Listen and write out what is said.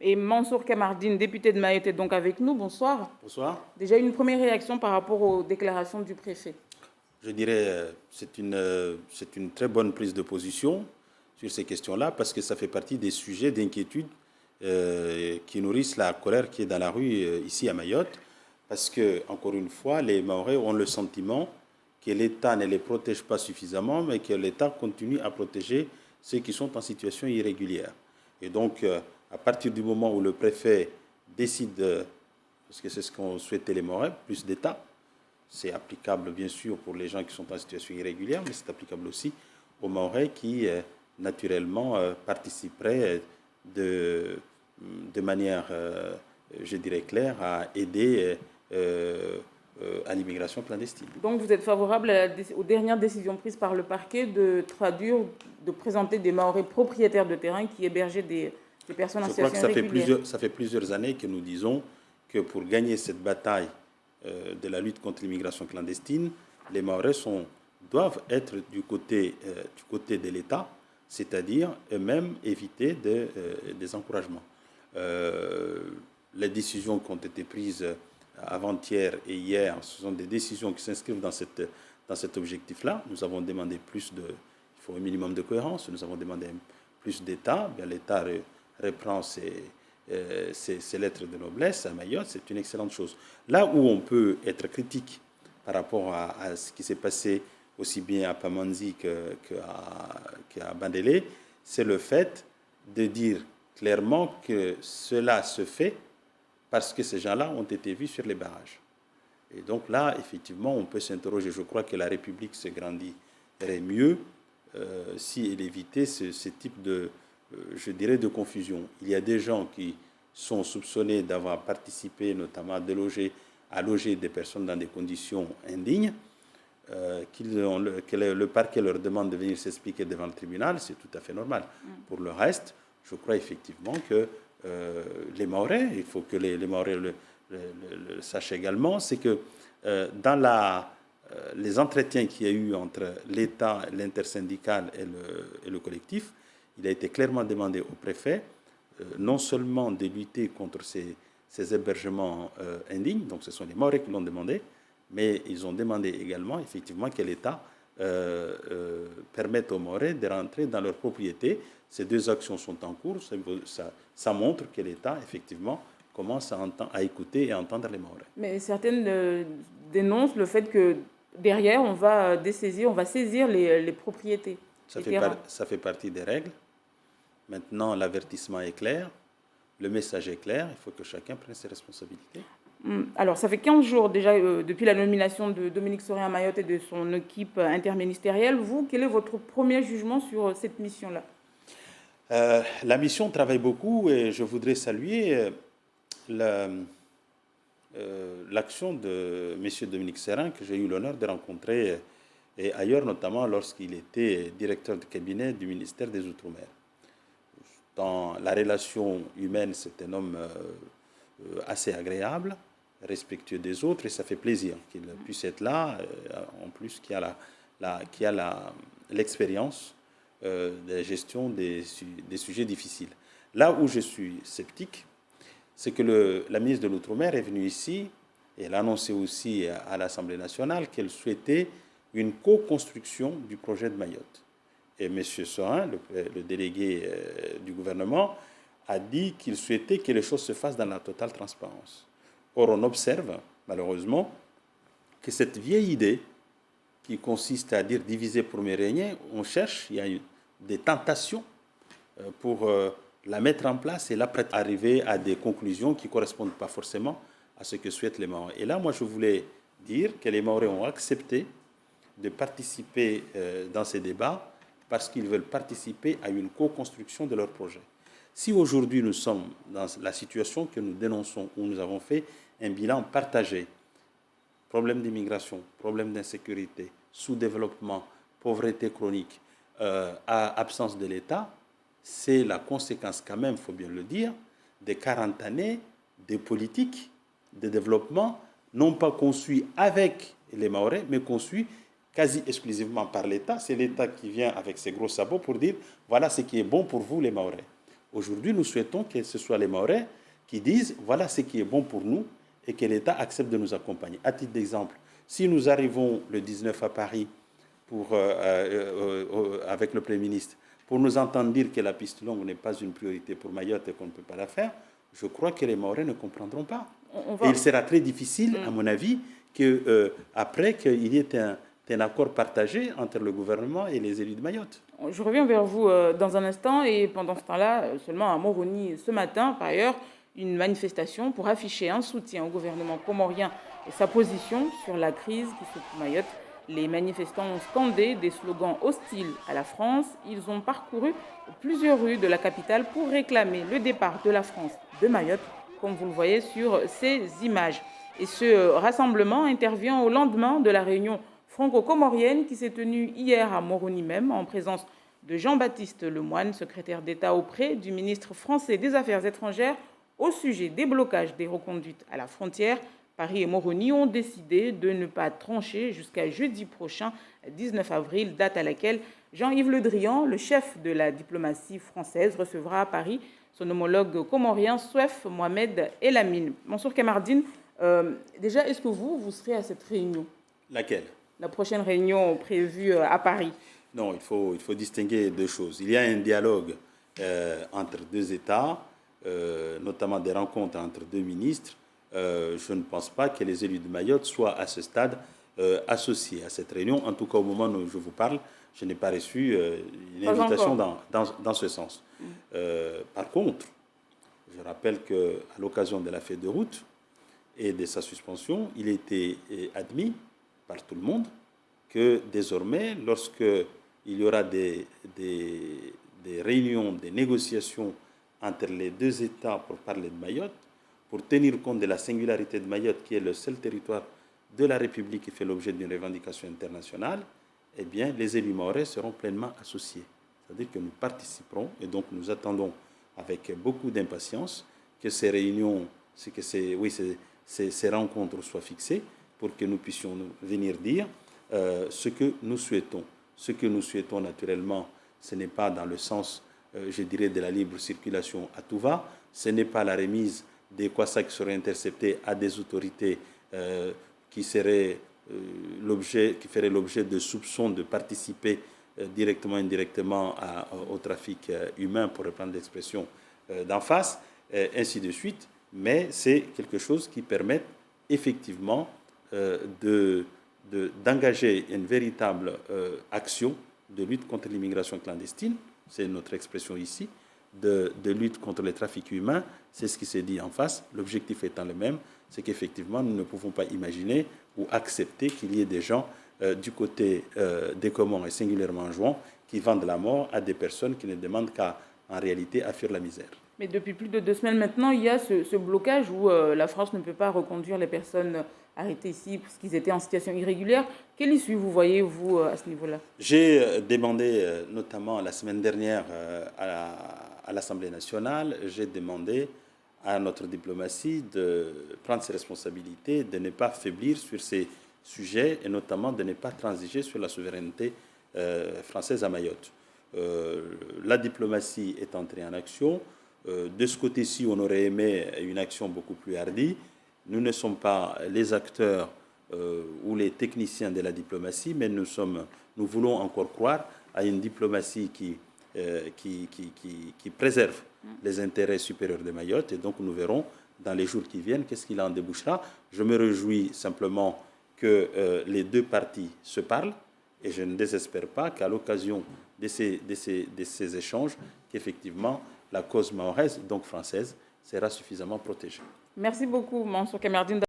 Et Mansour Kamardine, député de Mayotte, est donc avec nous. Bonsoir. Bonsoir. Déjà une première réaction par rapport aux déclarations du préfet. Je dirais c'est une très bonne prise de position sur ces questions-là parce que ça fait partie des sujets d'inquiétude qui nourrissent la colère qui est dans la rue ici à Mayotte. Parce que, encore une fois, les Mahorais ont le sentiment que l'État ne les protège pas suffisamment, mais que l'État continue à protéger ceux qui sont en situation irrégulière. Et donc, à partir du moment où le préfet décide, parce que c'est ce qu'ont souhaité les Mahorais, plus d'État, c'est applicable bien sûr pour les gens qui sont en situation irrégulière, mais c'est applicable aussi aux Mahorais qui, naturellement, participeraient de manière, je dirais, claire à aider à l'immigration clandestine. Donc vous êtes favorable aux dernières décisions prises par le parquet de présenter des Mahorais propriétaires de terrain qui hébergeaient des personnes en situation irrégulière. Je crois que ça fait plusieurs années que nous disons que pour gagner cette bataille de la lutte contre l'immigration clandestine, les Mahorais doivent être du côté de l'État, c'est-à-dire eux-mêmes éviter des encouragements. Les décisions qui ont été prises avant-hier et hier, ce sont des décisions qui s'inscrivent dans cet objectif-là. Nous avons demandé il faut un minimum de cohérence, nous avons demandé plus d'État. L'État reprend ses lettres de noblesse à Mayotte, c'est une excellente chose. Là où on peut être critique par rapport à ce qui s'est passé aussi bien à Pamanzi qu'à Bandélé, c'est le fait de dire clairement que cela se fait parce que ces gens-là ont été vus sur les barrages. Et donc là, effectivement, on peut s'interroger. Je crois que la République se grandirait mieux si elle évitait ce type je dirais, de confusion. Il y a des gens qui sont soupçonnés d'avoir participé notamment à loger des personnes dans des conditions indignes, que le parquet leur demande de venir s'expliquer devant le tribunal, c'est tout à fait normal. Pour le reste, je crois effectivement que les Mahorais, il faut que les Mahorais le sachent également, c'est que dans les entretiens qu'il y a eu entre l'État, l'intersyndical et le collectif, il a été clairement demandé au préfet non seulement de lutter contre ces hébergements indignes, donc ce sont les Mahorais qui l'ont demandé, mais ils ont demandé également effectivement que l'État permette aux Mahorais de rentrer dans leur propriété. Ces deux actions sont en cours, ça montre que l'État effectivement commence à écouter et à entendre les Mahorais. Mais certaines dénoncent le fait que derrière on va saisir les propriétés. Ça fait partie des règles. Maintenant, l'avertissement est clair, le message est clair, il faut que chacun prenne ses responsabilités. Alors, ça fait 15 jours déjà depuis la nomination de Dominique Soré à Mayotte et de son équipe interministérielle. Vous, quel est votre premier jugement sur cette mission-là ? La mission travaille beaucoup et je voudrais saluer l'action de M. Dominique Serin que j'ai eu l'honneur de rencontrer et ailleurs, notamment lorsqu'il était directeur de cabinet du ministère des Outre-mer. Dans la relation humaine, c'est un homme assez agréable, respectueux des autres, et ça fait plaisir qu'il puisse être là, en plus qui a l'expérience de la gestion des sujets difficiles. Là où je suis sceptique, c'est que la ministre de l'Outre-mer est venue ici, et elle a annoncé aussi à l'Assemblée nationale qu'elle souhaitait une co-construction du projet de Mayotte. Et M. Sorin, le délégué du gouvernement, a dit qu'il souhaitait que les choses se fassent dans la totale transparence. Or, on observe, malheureusement, que cette vieille idée qui consiste à dire diviser pour mieux régner, il y a eu des tentations pour la mettre en place et là, arriver à des conclusions qui ne correspondent pas forcément à ce que souhaitent les Mahorais. Et là, moi, je voulais dire que les Mahorais ont accepté de participer dans ces débats parce qu'ils veulent participer à une co-construction de leur projet. Si aujourd'hui nous sommes dans la situation que nous dénonçons, où nous avons fait un bilan partagé, problème d'immigration, problème d'insécurité, sous-développement, pauvreté chronique, absence de l'État, c'est la conséquence quand même, il faut bien le dire, des 40 années de politique de développement, non pas conçues avec les Mahorais, mais conçues quasi exclusivement par l'État. C'est l'État qui vient avec ses gros sabots pour dire voilà ce qui est bon pour vous les Mahorais. Aujourd'hui, nous souhaitons que ce soit les Mahorais qui disent voilà ce qui est bon pour nous et que l'État accepte de nous accompagner. À titre d'exemple, si nous arrivons le 19 à Paris avec le Premier ministre pour nous entendre dire que la piste longue n'est pas une priorité pour Mayotte et qu'on ne peut pas la faire, je crois que les Mahorais ne comprendront pas. Et il sera très difficile, à mon avis, qu'après qu'il y ait un accord partagé entre le gouvernement et les élus de Mayotte. Je reviens vers vous dans un instant et pendant ce temps-là, seulement à Moroni, ce matin, par ailleurs, une manifestation pour afficher un soutien au gouvernement comorien et sa position sur la crise qui secoue Mayotte. Les manifestants ont scandé des slogans hostiles à la France. Ils ont parcouru plusieurs rues de la capitale pour réclamer le départ de la France de Mayotte, comme vous le voyez sur ces images. Et ce rassemblement intervient au lendemain de la réunion franco-comorienne qui s'est tenue hier à Moroni même, en présence de Jean-Baptiste Lemoyne, secrétaire d'État auprès du ministre français des Affaires étrangères, au sujet des blocages des reconduites à la frontière. Paris et Moroni ont décidé de ne pas trancher jusqu'à jeudi prochain, 19 avril, date à laquelle Jean-Yves Le Drian, le chef de la diplomatie française, recevra à Paris son homologue comorien Souef Mohamed Elamine. Mansour Kamardine, déjà, est-ce que vous serez à cette réunion? Laquelle? La prochaine réunion prévue à Paris. Non, il faut distinguer deux choses. Il y a un dialogue entre deux États, notamment des rencontres entre deux ministres. Je ne pense pas que les élus de Mayotte soient à ce stade associés à cette réunion. En tout cas, au moment où je vous parle, je n'ai pas reçu une invitation dans ce sens. Par contre, je rappelle qu'à l'occasion de la feuille de route et de sa suspension, il était admis par tout le monde que désormais, lorsqu'il y aura des réunions, des négociations entre les deux États pour parler de Mayotte, pour tenir compte de la singularité de Mayotte, qui est le seul territoire de la République qui fait l'objet d'une revendication internationale, eh bien, les élus mahorais seront pleinement associés. C'est-à-dire que nous participerons, et donc nous attendons avec beaucoup d'impatience que ces réunions, ces rencontres soient fixées pour que nous puissions venir dire ce que nous souhaitons. Ce que nous souhaitons, naturellement, ce n'est pas dans le sens, je dirais, de la libre circulation à tout va, ce n'est pas la remise des Kwassa qui seraient interceptés à des autorités qui feraient l'objet de soupçons de participer directement ou indirectement au trafic humain, pour reprendre l'expression d'en face, ainsi de suite. Mais c'est quelque chose qui permet effectivement d'engager une véritable action de lutte contre l'immigration clandestine, c'est notre expression ici, de lutte contre les trafics humains, c'est ce qui s'est dit en face. L'objectif étant le même, c'est qu'effectivement, nous ne pouvons pas imaginer ou accepter qu'il y ait des gens du côté des Comores et singulièrement en Jouan qui vendent la mort à des personnes qui ne demandent qu'à, en réalité, à fuir la misère. Mais depuis plus de 2 semaines maintenant, il y a ce blocage où la France ne peut pas reconduire les personnes arrêtées ici parce qu'ils étaient en situation irrégulière. Quelle issue vous voyez, vous, à ce niveau-là? J'ai demandé, notamment la semaine dernière à l'Assemblée nationale, j'ai demandé à notre diplomatie de prendre ses responsabilités, de ne pas faiblir sur ces sujets et notamment de ne pas transiger sur la souveraineté française à Mayotte. La diplomatie est entrée en action. De ce côté-ci, on aurait aimé une action beaucoup plus hardie. Nous ne sommes pas les acteurs ou les techniciens de la diplomatie, mais nous voulons encore croire à une diplomatie qui préserve les intérêts supérieurs de Mayotte. Et donc, nous verrons dans les jours qui viennent qu'est-ce qu'il en débouchera. Je me réjouis simplement que les deux parties se parlent et je ne désespère pas qu'à l'occasion de ces échanges, qu'effectivement, la cause mahoraise, donc française, sera suffisamment protégée. Merci beaucoup, Mansour Kamardine.